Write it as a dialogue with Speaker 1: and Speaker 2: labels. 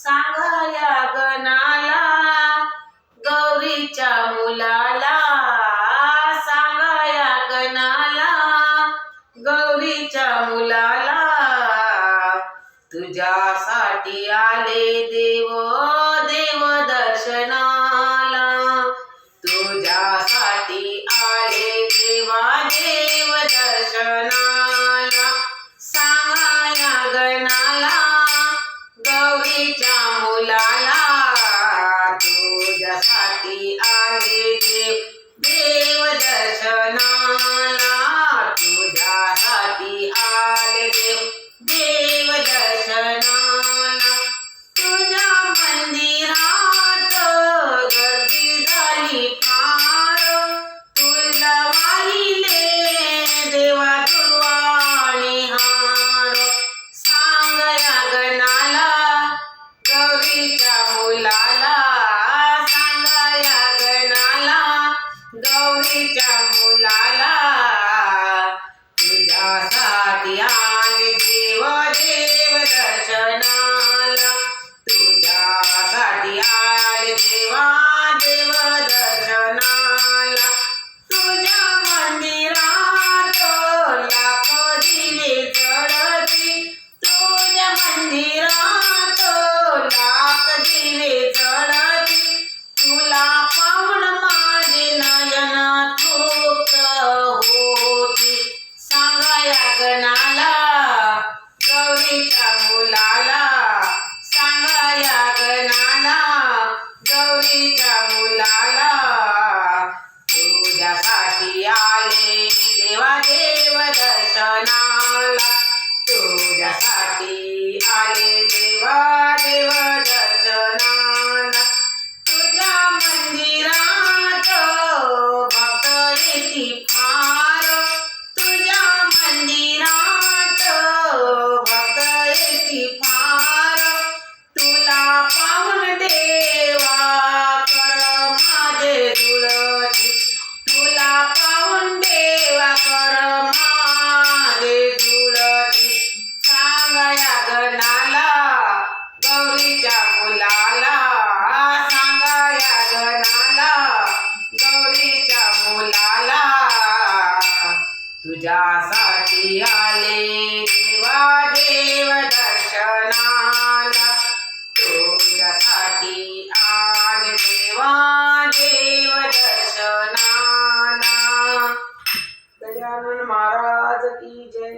Speaker 1: सांगाया गणाला गौरीच्या मुलाला, सांगाया गणाला गौरीच्या मुलाला, तुझ्यासाठी आले देव देव दर्शनाला, तुझ्यासाठी आले देवा देव दर्शनाला, सांगाया गणाला गौरीच्या मुलाला, तुझ्यासाठी आले देव देव दर्शनाला, तुझ्यासाठी आले देव देव दर्शनाला, तुझ्या मंदिरात गर्दी झाली फार, तुला वाहिले देवा दुर्वाणी हार, सांगया गणाला गौरीच्या मुलाला, सांगया गणाला गौरीच्या मुलाला, तुझ्यासाठी आले देव देव दर्शनाला, तुझ्यासाठी आले देवा देव दर्शनाला, तुझ्या मंदिरात लाख दिवे जळती, तुझ्या मंदिरात लाख दिवे जळती, तुला पाहून माझे नयन तृप्त होती, सांगाया गणाला गौरीच्या मुलाला, सांगाया गणाला गौरीच्या मुलाला, तुझ्यासाठी आले देवा देव दर्शनाला, तुझ्यासाठी आले देवा देव दर्शनाला, तुझ्या मंदिरात भक्त येती फार, तुझ्या मंदिरात भक्त येती फार, तुला पाहून देवा कर माझे जुळती, तुला पाहून देवा कर माझे जुळती, सांगाया गणाला गौरीच्या मुलाला, सांगाया गणाला गौरीच्या मुलाला, तुझ्यासाठी आले देवा देव दर्शनाला, तुझ्यासाठी आले देवा देव दर्शनाला. गजानन महाराज की जय.